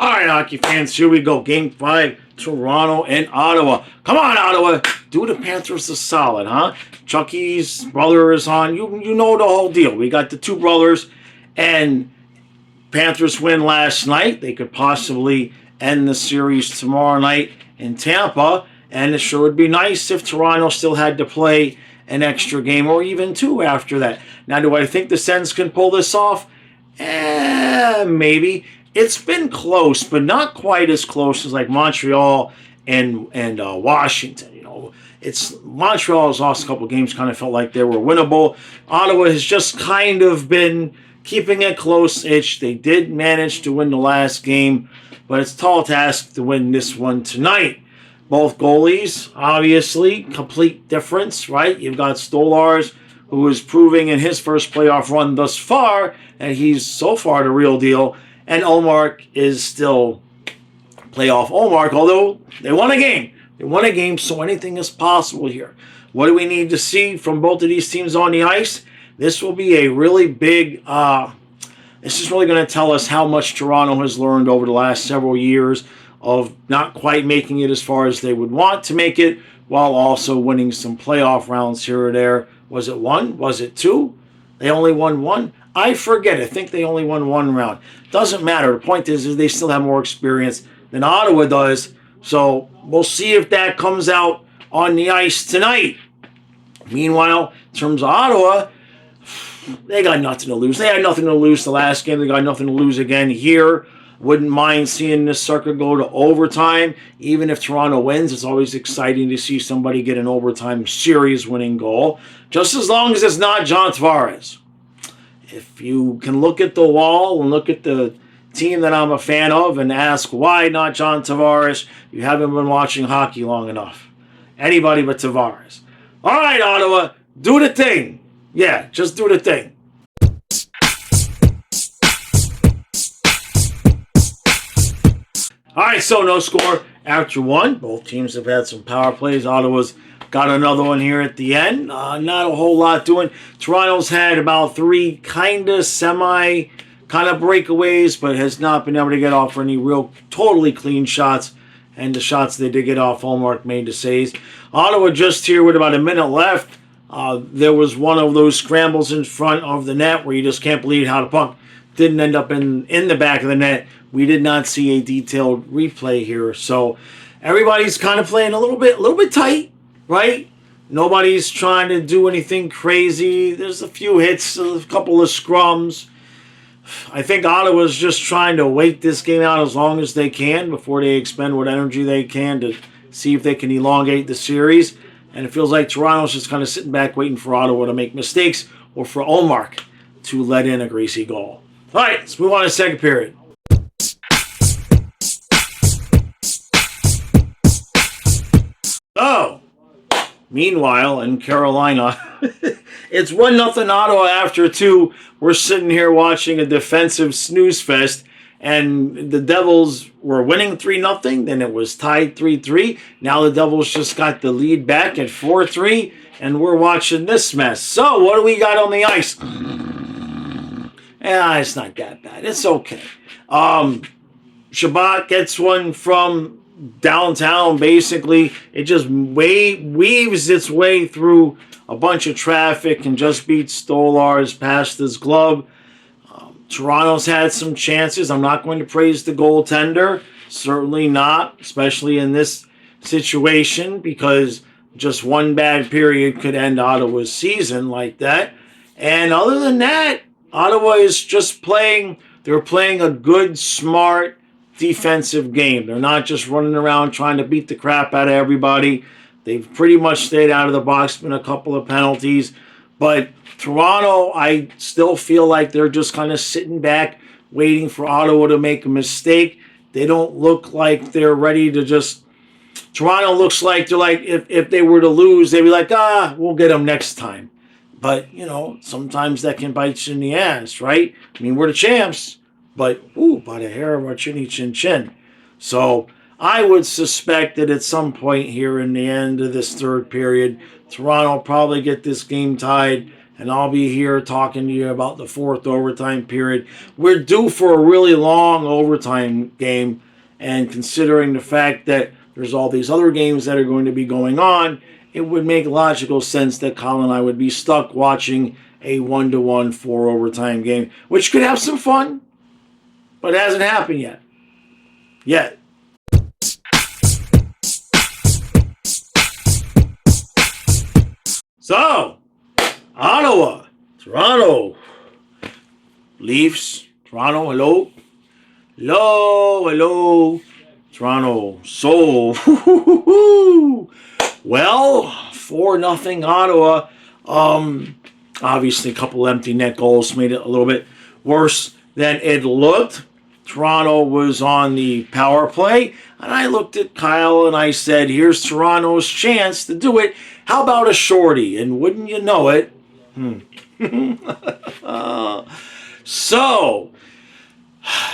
All right, hockey fans, here we go. Game 5, Toronto and Ottawa. Come on, Ottawa. Do the Panthers a solid, huh? Chucky's brother is on. You know the whole deal. We got the two brothers, and Panthers win last night. They could possibly end the series tomorrow night in Tampa, and it sure would be nice if Toronto still had to play an extra game or even two after that. Now, do I think the Sens can pull this off? Maybe. It's been close, but not quite as close as like Montreal and Washington. You know, it's Montreal's last couple games kind of felt like they were winnable. Ottawa has just kind of been keeping it close-ish. They did manage to win the last game, but it's a tall task to win this one tonight. Both goalies, obviously, complete difference, right? You've got Stolarz, who is proving in his first playoff run thus far, and he's so far the real deal. And Ullmark is still playoff Ullmark, although they won a game. They won a game, so anything is possible here. What do we need to see from both of these teams on the ice? This will be a really big, this is really going to tell us how much Toronto has learned over the last several years of not quite making it as far as they would want to make it, while also winning some playoff rounds here or there. Was it one? Was it two? They only won one? I forget. I think they only won one round. Doesn't matter. The point is they still have more experience than Ottawa does. So we'll see if that comes out on the ice tonight. Meanwhile, in terms of Ottawa, they got nothing to lose. They had nothing to lose the last game. They got nothing to lose again here. Wouldn't mind seeing this sucker go to overtime. Even if Toronto wins, it's always exciting to see somebody get an overtime series-winning goal. Just as long as it's not John Tavares. If you can look at the wall and look at the team that I'm a fan of and ask why not John Tavares, you haven't been watching hockey long enough. Anybody but Tavares. All right, Ottawa, do the thing. Yeah, just do the thing. All right, so no score after one. Both teams have had some power plays. Ottawa's got another one here at the end. Not a whole lot doing. Toronto's had about three kind of breakaways, but has not been able to get off for any real totally clean shots. And the shots they did get off, Ullmark made the saves. Ottawa just here with about a minute left. There was one of those scrambles in front of the net where you just can't believe how the puck didn't end up in the back of the net. We did not see a detailed replay here. So everybody's kind of playing a little bit tight. Right? Nobody's trying to do anything crazy. There's a few hits, a couple of scrums. I think Ottawa's just trying to wait this game out as long as they can before they expend what energy they can to see if they can elongate the series. And it feels like Toronto's just kind of sitting back waiting for Ottawa to make mistakes or for Ullmark to let in a greasy goal. All right, let's move on to the second period. Oh. Meanwhile, in Carolina, it's 1-0 Ottawa after two. We're sitting here watching a defensive snooze fest, and the Devils were winning 3-0. Then it was tied 3-3. Now the Devils just got the lead back at 4-3, and we're watching this mess. So what do we got on the ice? It's not that bad. It's okay. Shabbat gets one from downtown. Basically, it just weaves its way through a bunch of traffic and just beats Stolarz past his glove. Toronto's had some chances. I'm not going to praise the goaltender. Certainly not, especially in this situation, because just one bad period could end Ottawa's season like that. And other than that, Ottawa is just playing. They're playing a good, smart, defensive game. They're not just running around trying to beat the crap out of everybody. They've pretty much stayed out of the box, been a couple of penalties. But Toronto, I still feel like they're just kind of sitting back, waiting for Ottawa to make a mistake. They don't look like they're ready to just... Toronto looks like they're like, if they were to lose, they'd be like, we'll get them next time. But, you know, sometimes that can bite you in the ass, right? I mean, we're the champs. But, by the hair of our chinny chin chin. So, I would suspect that at some point here in the end of this third period, Toronto will probably get this game tied and I'll be here talking to you about the fourth overtime period. We're due for a really long overtime game, and considering the fact that there's all these other games that are going to be going on, it would make logical sense that Colin and I would be stuck watching a 1-1 4 overtime game, which could have some fun, but it hasn't happened yet. So, Ottawa, Toronto, Leafs, Toronto, hello, Toronto, so, well, 4-0 Ottawa, obviously a couple empty net goals made it a little bit worse than it looked. Toronto was on the power play, and I looked at Kyle and I said, here's Toronto's chance to do it. How about a shorty? And wouldn't you know it? So,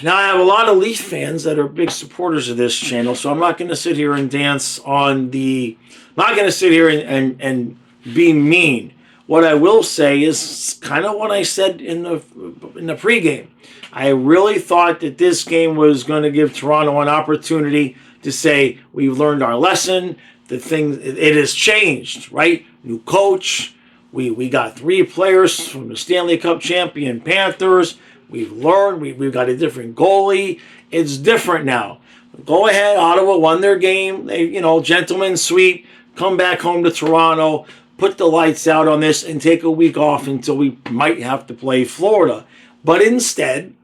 now I have a lot of Leaf fans that are big supporters of this channel, so I'm not going to sit here and dance on the... I'm not going to sit here and be mean. What I will say is kind of what I said in the pregame. I really thought that this game was going to give Toronto an opportunity to say, we've learned our lesson. It has changed, right? New coach. We got 3 players from the Stanley Cup champion Panthers. We've learned. We've got a different goalie. It's different now. Go ahead. Ottawa won their game. They, gentlemen's sweep. Come back home to Toronto. Put the lights out on this and take a week off until we might have to play Florida. But instead,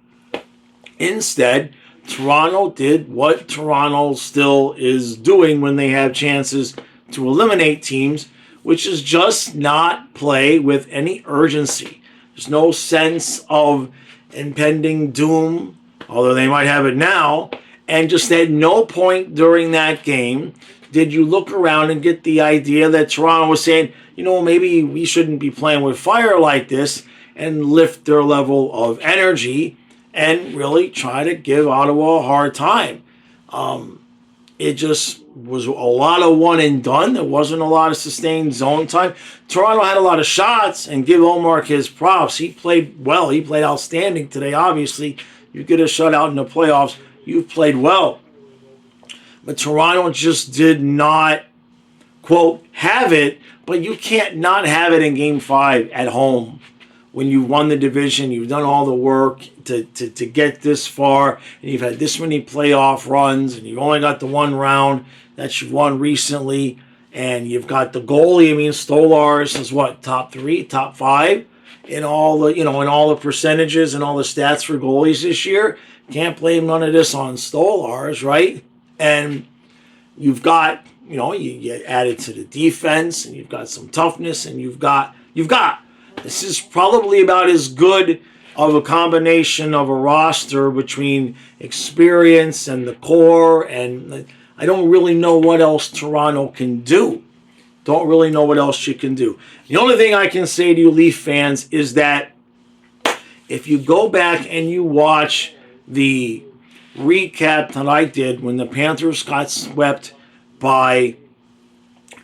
Toronto did what Toronto still is doing when they have chances to eliminate teams, which is just not play with any urgency. There's no sense of impending doom, although they might have it now, and just at no point during that game did you look around and get the idea that Toronto was saying, maybe we shouldn't be playing with fire like this, and lift their level of energy and really try to give Ottawa a hard time. It just was a lot of one and done. There wasn't a lot of sustained zone time. Toronto had a lot of shots, and give Omar his props. He played well. He played outstanding today, obviously. You get a shutout in the playoffs. You've played well. But Toronto just did not, quote, have it, but you can't not have it in Game 5 at home. When you've won the division, you've done all the work to get this far, and you've had this many playoff runs, and you've only got the one round that you've won recently, and you've got the goalie. Stolarz is what, top 3, top 5 in all the, in all the percentages and all the stats for goalies this year. Can't blame none of this on Stolarz, right? And you've got, you added to the defense, and you've got some toughness, and you've got. This is probably about as good of a combination of a roster between experience and the core, and I don't really know what else Toronto can do. Don't really know what else you can do. The only thing I can say to you Leaf fans is that if you go back and you watch the recap that I did when the Panthers got swept by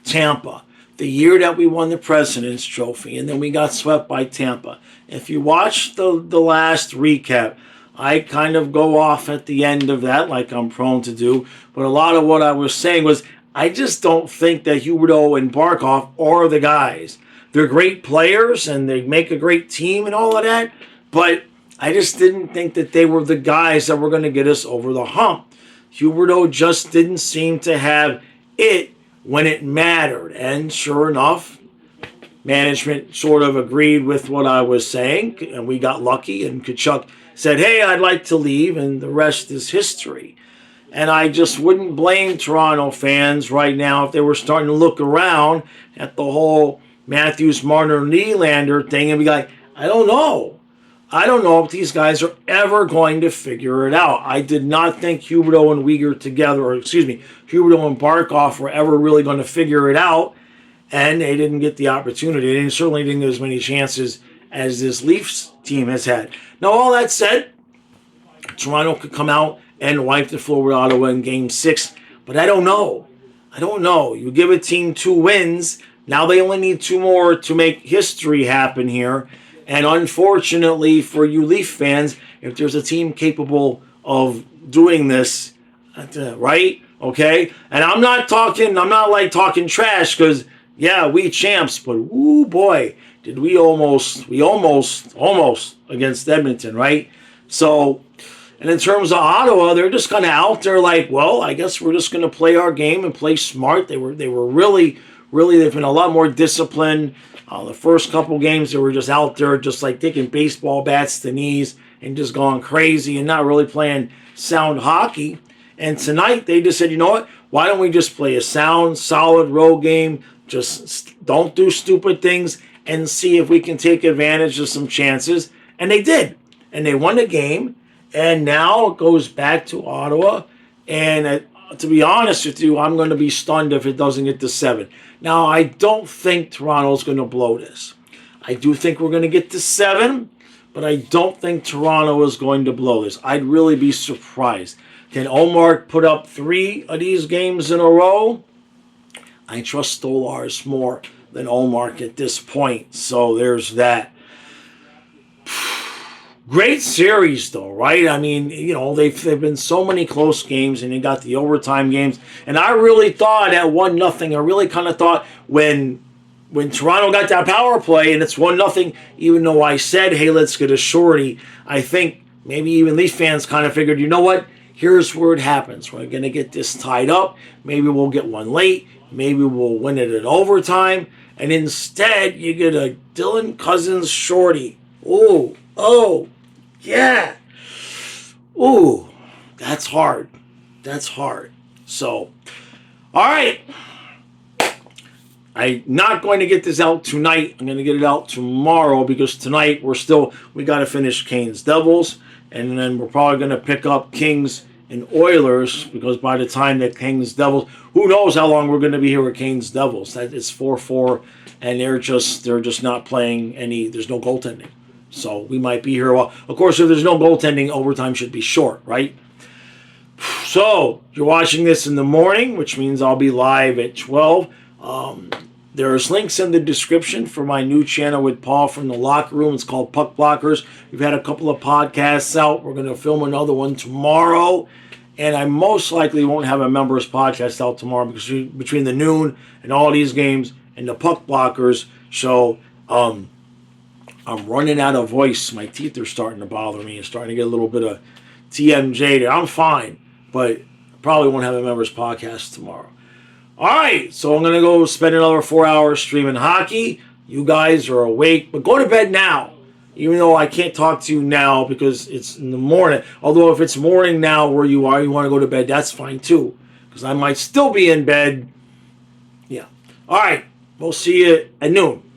Tampa, the year that we won the President's Trophy, and then we got swept by Tampa. If you watch the last recap, I kind of go off at the end of that, like I'm prone to do, but a lot of what I was saying was, I just don't think that Huberdeau and Barkov are the guys. They're great players, and they make a great team and all of that, but I just didn't think that they were the guys that were going to get us over the hump. Huberdeau just didn't seem to have it when it mattered. And sure enough, management sort of agreed with what I was saying, and we got lucky, and Tkachuk said, hey, I'd like to leave, and the rest is history. And I just wouldn't blame Toronto fans right now if they were starting to look around at the whole Matthews, Marner, Nylander thing and be like, I don't know if these guys are ever going to figure it out. I did not think Huberdeau and Huberdeau and Barkov were ever really going to figure it out, and they didn't get the opportunity. They certainly didn't get as many chances as this Leafs team has had. Now, all that said, Toronto could come out and wipe the floor with Ottawa in Game 6, but I don't know. You give a team 2 wins, Now they only need 2 more to make history happen here. And unfortunately for you Leaf fans, if there's a team capable of doing this, right? Okay? And I'm not like talking trash because, yeah, we champs, but ooh boy, did we almost against Edmonton, right? So, and in terms of Ottawa, they're just kind of out there like, well, I guess we're just going to play our game and play smart. They were really, they've been a lot more disciplined. The first couple games, they were just out there just like taking baseball bats to knees and just going crazy and not really playing sound hockey. And tonight, they just said, you know what? Why don't we just play a sound, solid road game? Just don't do stupid things and see if we can take advantage of some chances. And they did. And they won the game. And now it goes back to Ottawa. And to be honest with you, I'm going to be stunned if it doesn't get to 7. Now, I don't think Toronto's going to blow this. I do think we're going to get to 7, but I don't think Toronto is going to blow this. I'd really be surprised. Can Omar put up 3 of these games in a row? I trust Stolarz more than Omar at this point. So there's that. Great series, though, right? I mean, you know, they've been so many close games, and you got the overtime games. And I really thought at 1-0, I really kind of thought when Toronto got that power play and it's 1-0, even though I said, hey, let's get a shorty, I think maybe even Leaf fans kind of figured, you know what? Here's where it happens. We're going to get this tied up. Maybe we'll get one late. Maybe we'll win it in overtime. And instead, you get a Dylan Cousins shorty. Oh. Yeah. Ooh, that's hard. That's hard. So, all right. I'm not going to get this out tonight. I'm going to get it out tomorrow because tonight we got to finish Canes Devils. And then we're probably going to pick up Kings and Oilers because by the time that Kings Devils, who knows how long we're going to be here with Kings Devils. That it's 4-4 and they're just not playing there's no goaltending. So we might be here a while. Of course, if there's no goaltending, overtime should be short, right? So you're watching this in the morning, which means I'll be live at 12. There's links in the description for my new channel with Paul from the locker room. It's called Puck Blockers. We've had a couple of podcasts out. We're going to film another one tomorrow. And I most likely won't have a members podcast out tomorrow because between the noon and all these games and the Puck Blockers show, I'm running out of voice. My teeth are starting to bother me. It's starting to get a little bit of TMJ there. I'm fine, but probably won't have a members podcast tomorrow. All right, so I'm going to go spend another 4 hours streaming hockey. You guys are awake, but go to bed now. Even though I can't talk to you now because it's in the morning. Although if it's morning now where you are, you want to go to bed, that's fine too. Because I might still be in bed. Yeah. All right, we'll see you at noon.